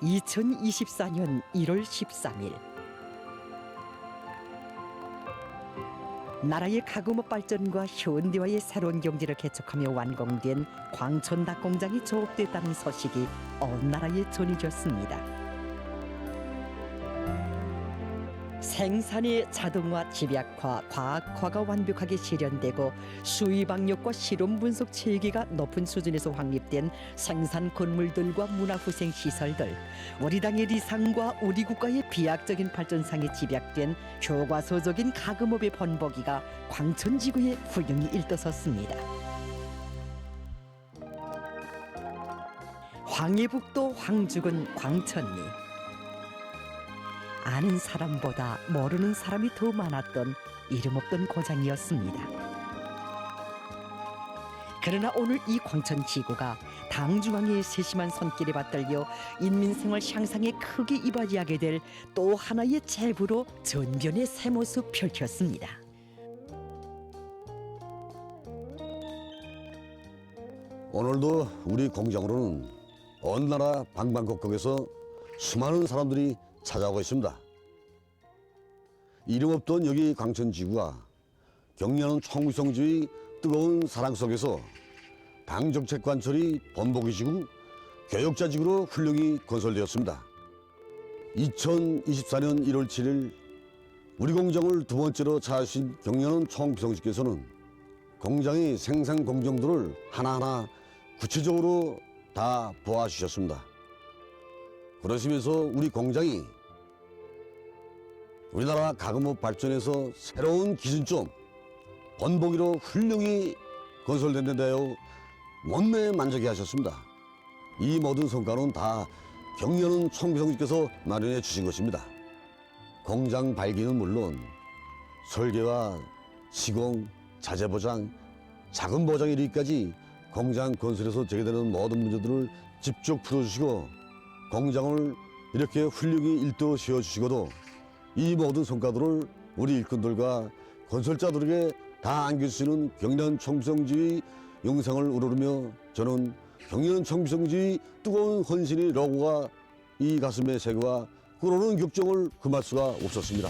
2024년 1월 13일 나라의 가금업 발전과 현대화의 새로운 경제를 개척하며 완공된 광천 닭공장이 조업됐다는 소식이 온 나라에 전해졌습니다. 생산의 자동화, 집약화, 과학화가 완벽하게 실현되고 수의방역과 실험 분석 체계가 높은 수준에서 확립된 생산 건물들과 문화후생 시설들, 우리 당의 리상과 우리 국가의 비약적인 발전상에 집약된 교과서적인 가금업의 번복이가 광천지구에 훌륭히 일떠섰습니다. 황해북도 황죽은 광천리. 아는 사람보다 모르는 사람이 더 많았던 이름 없던 고장이었습니다. 그러나 오늘 이 광천지구가 당중앙의 세심한 손길에 받들려 인민생활 향상에 크게 이바지하게 될 또 하나의 제부로 전변의 새 모습 펼쳤습니다. 오늘도 우리 공장으로는 온 나라 방방곡곡에서 수많은 사람들이 찾아오고 있습니다. 이름 없던 여기 광천지구가 경려하는 총위성주의 뜨거운 사랑 속에서 당정책 관철이 번복이지구 교역자지구로 훌륭히 건설되었습니다. 2024년 1월 7일 우리 공장을 두 번째로 찾아주신 경려하는 총비서님께서는 공장의 생산 공정들을 하나하나 구체적으로 다 보아주셨습니다. 그러시면서 우리 공장이 우리나라 가금업 발전에서 새로운 기준점 번복이로 훌륭히 건설됐는데요, 못내 만족해 하셨습니다. 이 모든 성과는 다 경려하는 총비서님께서 마련해 주신 것입니다. 공장 발기는 물론 설계와 시공, 자재 보장, 자금 보장 이르기까지 공장 건설에서 제기되는 모든 문제들을 직접 풀어주시고 공장을 이렇게 훌륭히 일도로 세워주시고도 이 모든 성과들을 우리 일꾼들과 건설자들에게 다 안겨주시는 경려하는 총비서의 영상을 우러르며 저는 경려하는 총비서의 뜨거운 헌신의 로고가 이 가슴에 새겨와 끓어오르는 격정을 금할 수가 없었습니다.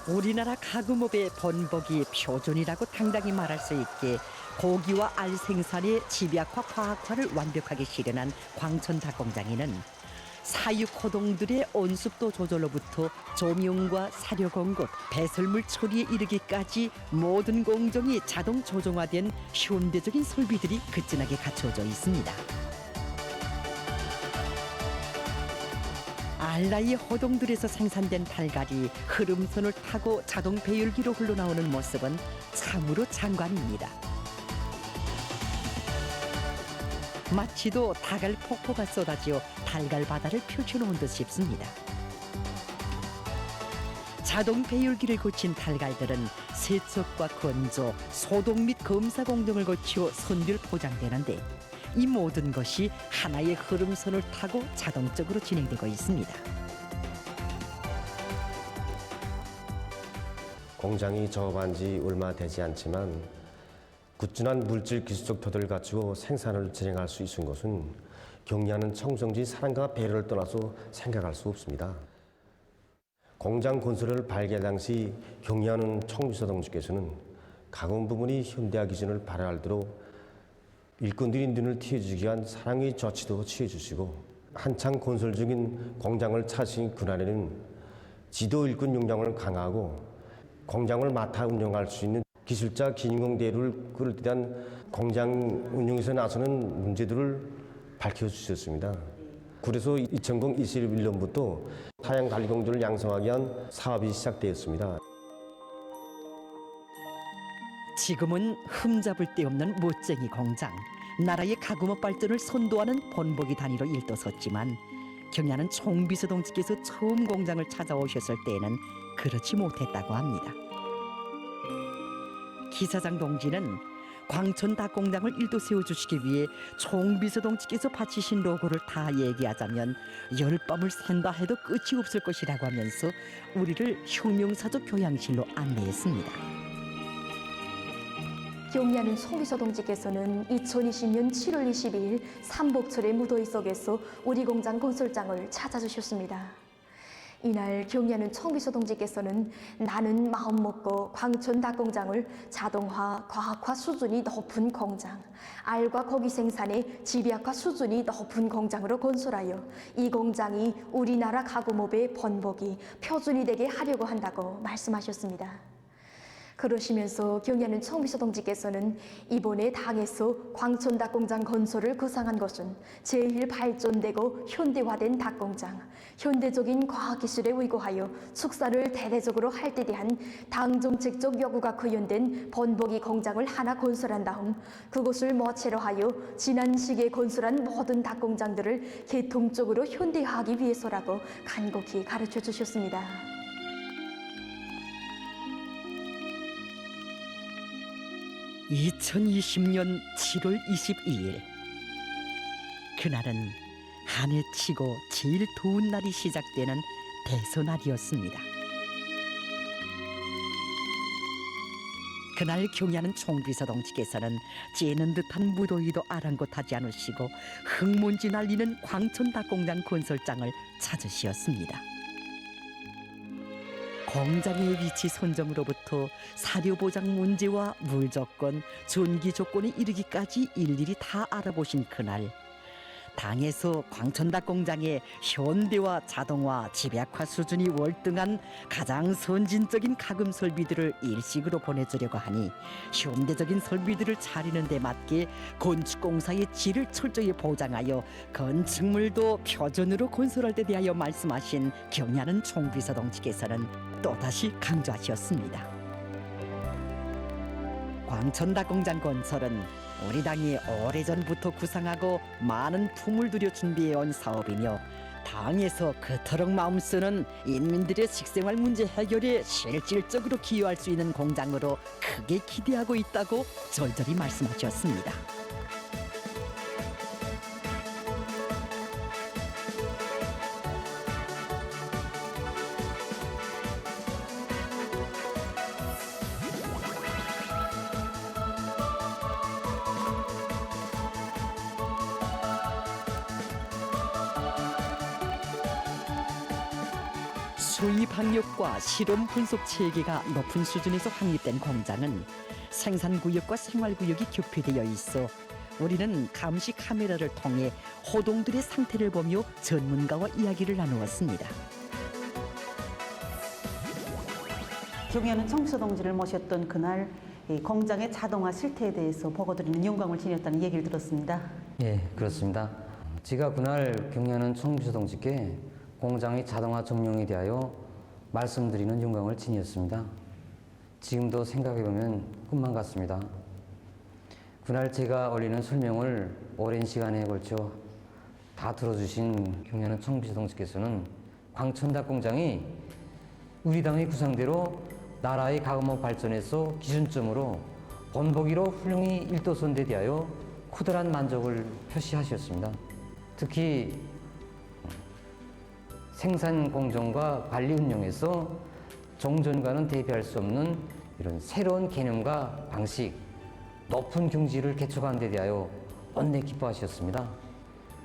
우리나라 가금업의 번복이 표준이라고 당당히 말할 수 있게 고기와 알 생산의 집약화, 과학화를 완벽하게 실현한 광천 닭공장에는 사육호동들의 온습도 조절로부터 조명과 사료 공급, 배설물 처리에 이르기까지 모든 공정이 자동 조종화된 현대적인 설비들이 그진하게 갖춰져 있습니다. 알라이 호동들에서 생산된 달걀이 흐름선을 타고 자동 배율기로 흘러나오는 모습은 참으로 장관입니다. 마치도 달걀 폭포가 쏟아져 달걀 바다를 펼쳐놓은 듯 싶습니다. 자동 배율기를 거친 달걀들은 세척과 건조, 소독 및 검사 공정을 거쳐 선별 포장되는데 이 모든 것이 하나의 흐름선을 타고 자동적으로 진행되고 있습니다. 공장이 저업한 지 얼마 되지 않지만 굳건한 물질 기술적 토대를 갖추고 생산을 진행할 수 있은 것은 경려하는 청성지 사랑과 배려를 떠나서 생각할 수 없습니다. 공장 건설을 발견 당시 경려하는 총비서 동지께서는 가공 부분이 현대화 기준을 발휘하도록 일꾼들이 눈을 틔워주기 위한 사랑의 조치도 취해주시고 한창 건설 중인 공장을 찾으신 그날에는 지도 일꾼 역량을 강화하고 공장을 맡아 운영할 수 있는 기술자 기능공 대우를 그럴 때 대한 공장 운영에서 나서는 문제들을 밝혀주셨습니다. 그래서 2021년부터 타양 관리공들을 양성하기 위한 사업이 시작되었습니다. 지금은 흠잡을 데 없는 멋쟁이 공장, 나라의 가금업 발전을 선도하는 본보기 단위로 일떠섰지만 경려하는 총비서 동지께서 처음 공장을 찾아오셨을 때에는 그렇지 못했다고 합니다. 기사장 동지는 광천 닭공장을 일도 세워주시기 위해 총비서 동지께서 바치신 로고를 다 얘기하자면 열밤을 샌다 해도 끝이 없을 것이라고 하면서 우리를 혁명사적 교양실로 안내했습니다. 경리하는 송비서 동지께서는 2020년 7월 22일 삼복철의 무더위 속에서 우리 공장 건설장을 찾아주셨습니다. 이날 경리하는 송비서 동지께서는 나는 마음먹고 광천 닭공장을 자동화, 과학화 수준이 높은 공장, 알과 고기 생산의 집약화 수준이 높은 공장으로 건설하여 이 공장이 우리나라 가구업의 번복이 표준이 되게 하려고 한다고 말씀하셨습니다. 그러시면서 경리하는 송비서 동지께서는 이번에 당에서 광천 닭공장 건설을 구상한 것은 제일 발전되고 현대화된 닭공장, 현대적인 과학기술에 의거하여 축사를 대대적으로 할 때 대한 당 정책적 요구가 구현된 번복이 공장을 하나 건설한 다음 그것을 모체로 하여 지난 시기에 건설한 모든 닭공장들을 계통적으로 현대화하기 위해서라고 간곡히 가르쳐 주셨습니다. (2020년 7월 22일) 그날은 한 해 치고 제일 더운 날이 시작되는 대선날이었습니다. 그날 경리하는 총비서 동지께서는 찌는 듯한 무더위도 아랑곳하지 않으시고 흙먼지 날리는 광천 닭공장 건설장을 찾으시었습니다. 공장의 위치 선정으로부터 사료 보장 문제와 물 조건, 전기 조건에 이르기까지 일일이 다 알아보신 그날, 당에서 광천닭 공장의 현대화, 자동화, 집약화 수준이 월등한 가장 선진적인 가금 설비들을 일식으로 보내주려고 하니 현대적인 설비들을 차리는 데 맞게 건축공사의 질을 철저히 보장하여 건축물도 표준으로 건설할 데 대하여 말씀하신 경리하는 총비서 동지께서는 또다시 강조하셨습니다. 광천닭 공장 건설은 우리 당이 오래전부터 구상하고 많은 품을 들여 준비해온 사업이며 당에서 그토록 마음 쓰는 인민들의 식생활 문제 해결에 실질적으로 기여할 수 있는 공장으로 크게 기대하고 있다고 절절히 말씀하셨습니다. 수입 학력과 실험 분석 체계가 높은 수준에서 확립된 공장은 생산구역과 생활구역이 겹해되어 있어 우리는 감시 카메라를 통해 호동들의 상태를 보며 전문가와 이야기를 나누었습니다. 경리하는 총비서 동지를 모셨던 그날 이 공장의 자동화 실태에 대해서 보고드리는 영광을 지녔다는 얘기를 들었습니다. 예, 그렇습니다. 제가 그날 경리하는 총비서 동지께 공장의 자동화 점령에 대하여 말씀드리는 영광을 지녔습니다. 지금도 생각해보면 꿈만 같습니다. 그날 제가 올리는 설명을 오랜 시간에 걸쳐 다 들어주신 경리하는 총비서 동지께서는 광천닭 공장이 우리 당의 구상대로 나라의 가공업 발전에서 기준점으로 번복이로 훌륭히 일도선에 대하여 커다란 만족을 표시하셨습니다. 특히 생산 공정과 관리 운영에서 종전과는 대비할 수 없는 이런 새로운 개념과 방식, 높은 경지를 개척하는 데 대하여 원내 기뻐하셨습니다.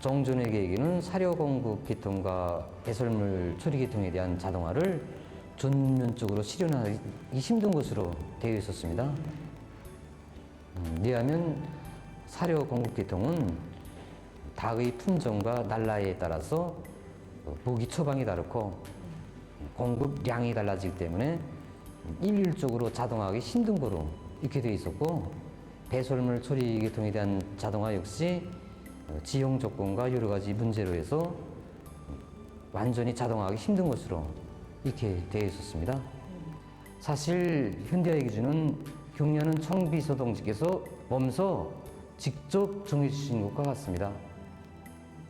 종전의 계획에는 사료 공급 계통과 배설물 처리 계통에 대한 자동화를 전면적으로 실현하기 힘든 것으로 되어 있었습니다. 왜냐하면 사료 공급 계통은 닭의 품종과 날라에 따라서 모기 처방이 다르고 공급량이 달라지기 때문에 일률적으로 자동화하기 힘든 거로 이렇게 되어 있었고, 배설물 처리 계통에 대한 자동화 역시 지형 조건과 여러 가지 문제로 해서 완전히 자동화하기 힘든 것으로 이렇게 되어 있었습니다. 사실 현대화의 기준은 경리하는 총비서 동지께서 몸소 직접 정해주신 것과 같습니다.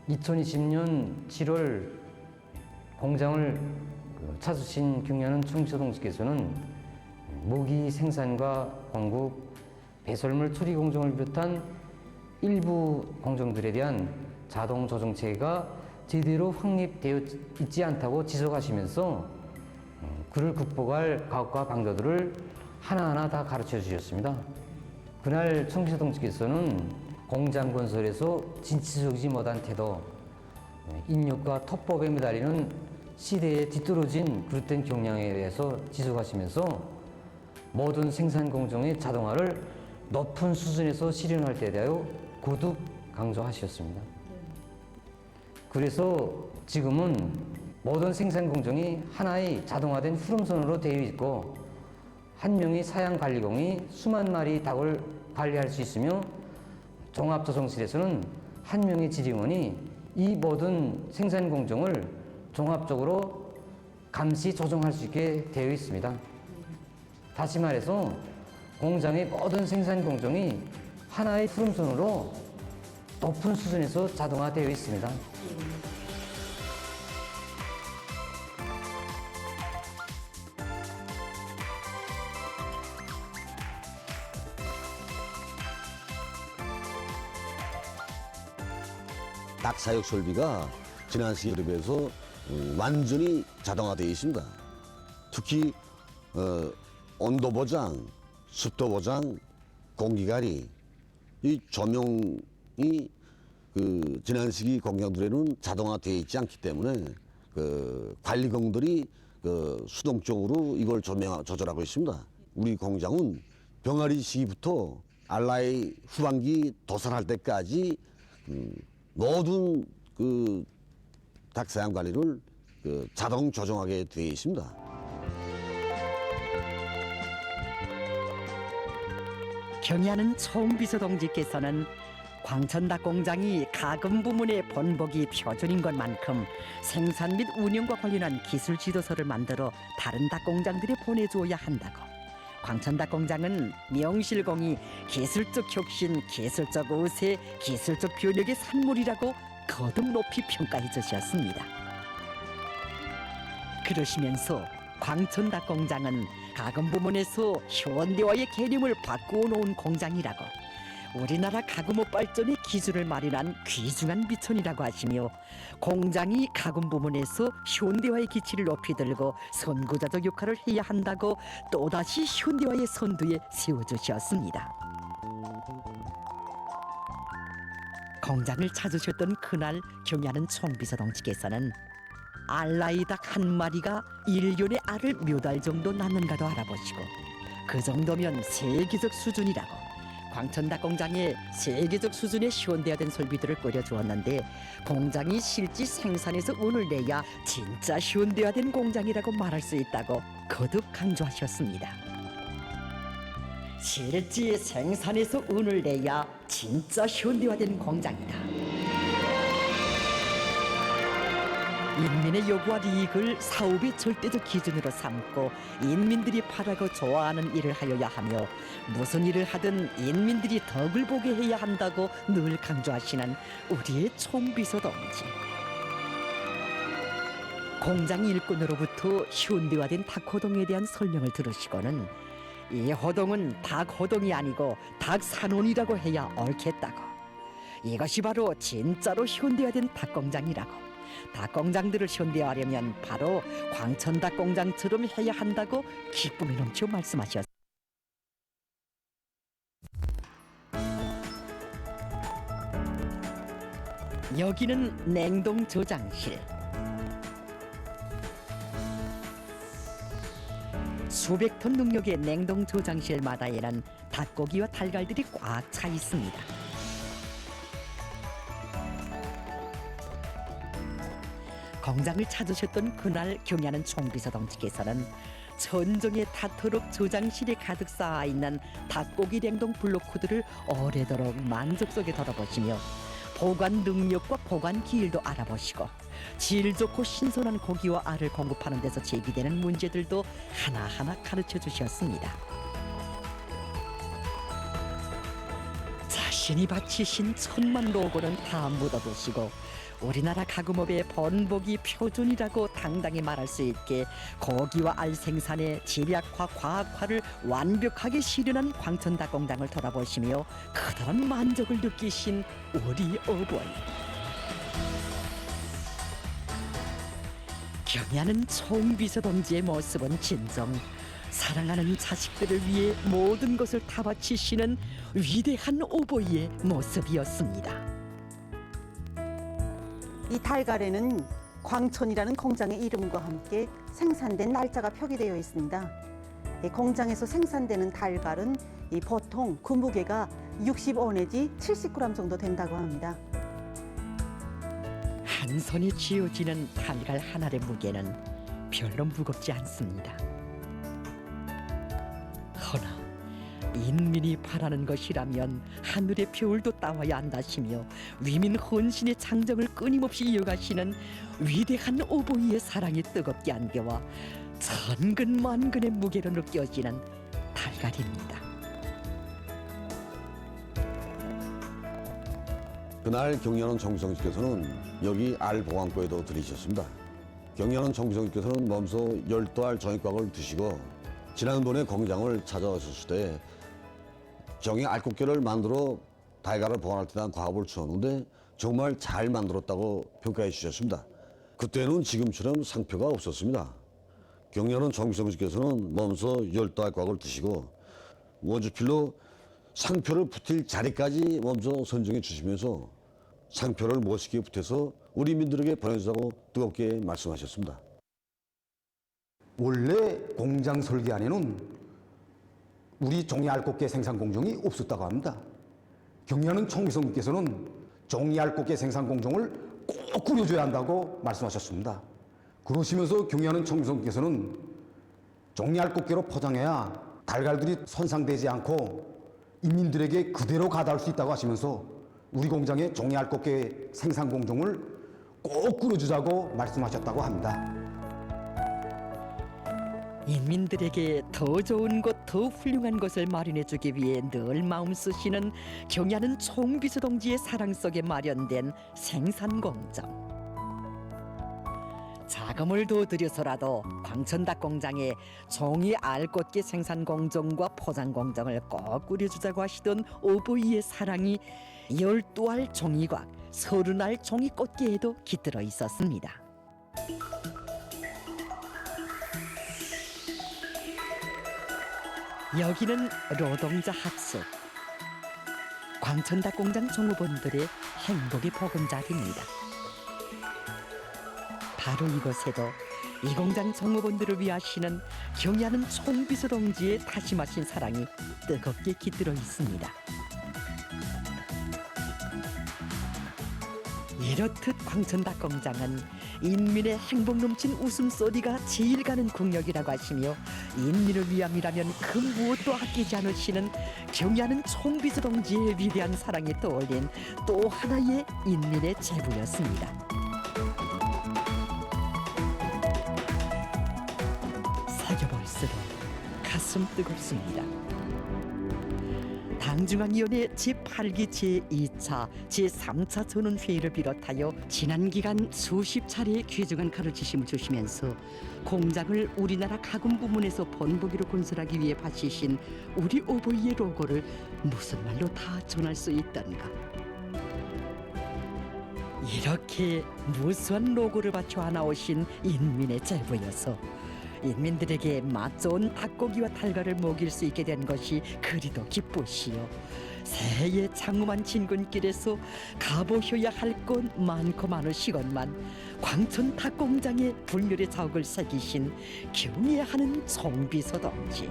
2020년 7월 공장을 찾으신 경리하는 총비서 동지께서는 모기 생산과 공급, 배설물 처리 공정을 비롯한 일부 공정들에 대한 자동 조정 체계가 제대로 확립되어 있지 않다고 지적하시면서 그를 극복할 과학과 방법들을 하나하나 다 가르쳐 주셨습니다. 그날 청비서 동지께서는 공장 건설에서 진취적이지 못한 태도, 인력과 토법에 매달리는 시대에 뒤떨어진 그릇된 경향에 대해서 지적하시면서 모든 생산 공정의 자동화를 높은 수준에서 실현할 때에 대하여 거듭 강조하셨습니다. 그래서 지금은 모든 생산 공정이 하나의 자동화된 흐름선으로 되어 있고 한 명의 사양 관리공이 수만 마리 닭을 관리할 수 있으며 종합조정실에서는 한 명의 지림원이 이 모든 생산 공정을 종합적으로 감시 조정할 수 있게 되어 있습니다. 다시 말해서 공장의 모든 생산 공정이 하나의 흐름선으로 높은 수준에서 자동화되어 있습니다. 닭 사육 설비가 지난 시기에 비해서 완전히 자동화되어 있습니다. 특히 온도 보장, 습도 보장, 공기관리, 이 조명이 지난 시기 공장들에는 자동화되어 있지 않기 때문에 관리공들이 수동적으로 이걸 조절하고 있습니다. 우리 공장은 병아리 시기부터 알라의 후반기 도살할 때까지 모든 닭 사양 관리를 자동 조정하게 되어 있습니다. 경의하는 총비서 동지께서는 광천닭 공장이 가금 부문의 본보기 표준인 것만큼 생산 및 운영과 관련한 기술 지도서를 만들어 다른 닭 공장들에 보내주어야 한다고, 광천닭 공장은 명실공히 기술적 혁신, 기술적 우세, 기술적 변혁의 산물이라고 거듭 높이 평가해 주셨습니다. 그러시면서 광천닭 공장은 가금 부문에서 현대화의 개념을 바꾸어 놓은 공장이라고, 우리나라 가금업 발전의 기술을 마련한 귀중한 미천이라고 하시며, 공장이 가금 부문에서 현대화의 기치를 높이 들고 선구자적 역할을 해야 한다고 또다시 현대화의 선두에 세워주셨습니다. 공장을 찾으셨던 그날 경의하는 총비서 동지께서는 알라이 닭 한 마리가 1년에 알을 몇 알 정도 낳는가도 알아보시고, 그 정도면 세계적 수준이라고 광천닭 공장에 세계적 수준의 현대화된 설비들을 끓여주었는데, 공장이 실제 생산에서 운을 내야 진짜 현대화된 공장이라고 말할 수 있다고 거듭 강조하셨습니다. 실제 생산에서 운을 내야 진짜 현대화된 공장이다. 인민의 요구와 이익을 사업의 절대적 기준으로 삼고 인민들이 바라고 좋아하는 일을 하여야 하며, 무슨 일을 하든 인민들이 덕을 보게 해야 한다고 늘 강조하시는 우리의 총비서 동지. 공장 일꾼으로부터 현대화된 닭호동에 대한 설명을 들으시고는 이 호동은 닭호동이 아니고 닭산원이라고 해야 옳겠다고, 이것이 바로 진짜로 현대화된 닭공장이라고, 닭공장들을 현대화하려면 바로 광천닭 공장처럼 해야 한다고 기쁨이 넘쳐 말씀하셨습니다. 여기는 냉동 저장실. 수백 톤 능력의 냉동 저장실마다에는 닭고기와 달걀들이 꽉 차 있습니다. 공장을 찾으셨던 그날 경의하는 총비서 동지께서는 천정에 닭토록 저장실에 가득 쌓아 있는 닭고기 냉동 블록후들을 오래도록 만족 속에 돌아보시며, 보관 능력과 보관 기일도 알아보시고, 질 좋고 신선한 고기와 알을 공급하는 데서 제기되는 문제들도 하나하나 가르쳐 주셨습니다. 자신이 바치신 천만 로고는 다 묻어두시고, 우리나라 가금업의 본보기 표준이라고 당당히 말할 수 있게 고기와 알 생산의 집약화, 과학화를 완벽하게 실현한 광천닭 공장을 돌아보시며 커다란 만족을 느끼신 우리 어버이. 경의하는 총비서 동지의 모습은 진정 사랑하는 자식들을 위해 모든 것을 다 바치시는 위대한 오보이의 모습이었습니다. 이 달걀에는 광천이라는 공장의 이름과 함께 생산된 날짜가 표기되어 있습니다. 이 공장에서 생산되는 달걀은 보통 그 무게가 65 내지 70g 정도 된다고 합니다. 한 손에 쥐어지는 달걀 하나의 무게는 별로 무겁지 않습니다. 허나 인민이 바라는 것이라면 하늘의 별도 따와야 한다시며 위민 헌신의 장정을 끊임없이 이어가시는 위대한 오보이의 사랑이 뜨겁게 안겨와 천근만근의 무게로 느껴지는 달걀입니다. 그날 경리하는 정비성씨께서는 여기 알 보관고에도 들이셨습니다. 경리하는 정비성씨께서는 먼저 12알 정액곽을 드시고 지난번에 공장을 찾아오셨을 때 정의 알꽃게를 만들어 달걀을 보관할 때 대한 과업을 주었는데 정말 잘 만들었다고 평가해 주셨습니다. 그때는 지금처럼 상표가 없었습니다. 경리하는 정비성씨께서는 먼저 12알 곽을 드시고 원주필로 상표를 붙일 자리까지 먼저 선정해 주시면서 상표를 멋있게 붙여서 우리 민들에게 보내주자고 뜨겁게 말씀하셨습니다. 원래 공장 설계 안에는 우리 종이 알꽃게 생산 공정이 없었다고 합니다. 경리하는 총비서님께서는 종이 알꽃게 생산 공정을 꼭 꾸려줘야 한다고 말씀하셨습니다. 그러시면서 경리하는 총비서님께서는 종이 알꽃게로 포장해야 달걀들이 손상되지 않고 인민들에게 그대로 가다할 수 있다고 하시면서 우리 공장의 종이 알꽃게 생산 공정을 꼭 꾸려주자고 말씀하셨다고 합니다. 인민들에게 더 좋은 것, 더 훌륭한 것을 마련해주기 위해 늘 마음 쓰시는 경야는 총비서 동지의 사랑 속에 마련된 생산공정. 자금을 더 들여서라도 광천닭 공장에 종이 알꽃게 생산공정과 포장공정을 꼭 꾸려주자고 하시던 오보이의 사랑이 12알 종이곽, 30알 종이 꽃게에도 깃들어 있었습니다. 여기는 노동자 학습, 광천닭 공장 종업원들의 행복의 보금자리입니다. 바로 이곳에도 이 공장 종업원들을 위하시는 경야는 총비서 동지의 다심하신 사랑이 뜨겁게 깃들어 있습니다. 이렇듯 광천닭 공장은 인민의 행복 넘친 웃음소리가 제일 가는 국력이라고 하시며 인민을 위함이라면 그 무엇도 아끼지 않으시는 경야는 총비서 동지의 위대한 사랑이 떠올린 또 하나의 인민의 제부였습니다. 새겨볼수록 가슴 뜨겁습니다. 당중앙위원회 제8기 제2차, 제3차 전원회의를 비롯하여 지난 기간 수십 차례 귀중한 가르치심을 주시면서 공장을 우리나라 가금 부문에서 본보기로 건설하기 위해 바치신 우리 오보이의 로고를 무슨 말로 다 전할 수 있던가. 이렇게 무수한 로고를 바쳐 하나오신 인민의 제부여서 인민들에게 맛 좋은 닭고기와 달걀을 먹일 수 있게 된 것이 그리도 기쁘시오. 새해 장엄한 진군길에서 가보셔야 할 것 많고 많으시건만 광천 닭공장에 불멸의 자욱을 새기신 경애하는 총비서 동지.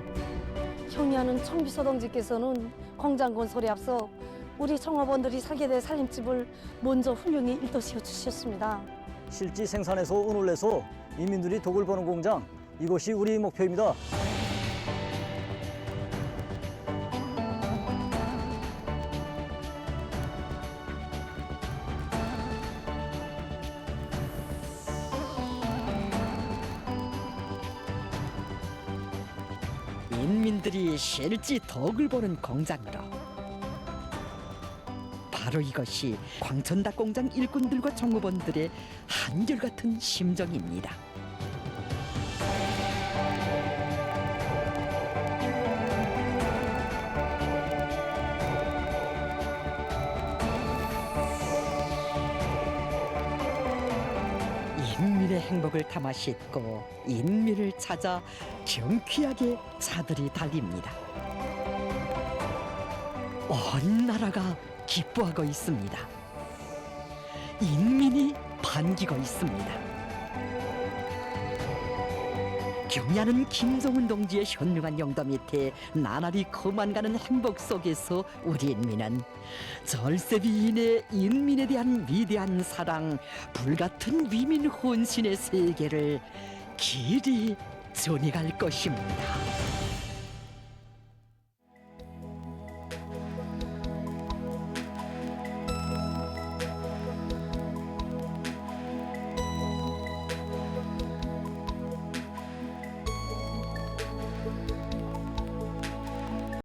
경애하는 총비서 동지께서는 공장 건설에 앞서 우리 종업원들이 살게 될 살림집을 먼저 훌륭히 일도시켜 주셨습니다. 실지 생산에서 운을 내서 인민들이 독을 버는 공장, 이것이 우리 목표입니다. 인민들이 실지 덕을 보는 공장으로. 바로 이것이 광천닭 공장 일꾼들과 종업원들의 한결같은 심정입니다. 인민의 행복을 담아 싣고 인민을 찾아 경쾌하게 차들이 달립니다. 온 나라가 기뻐하고 있습니다. 인민이 반기고 있습니다. 경야는 김정은 동지의 현명한 영도 밑에 나날이 커만가는 행복 속에서 우리 인민은 절세비인의 인민에 대한 위대한 사랑, 불같은 위민 헌신의 세계를 길이 전해갈 것입니다.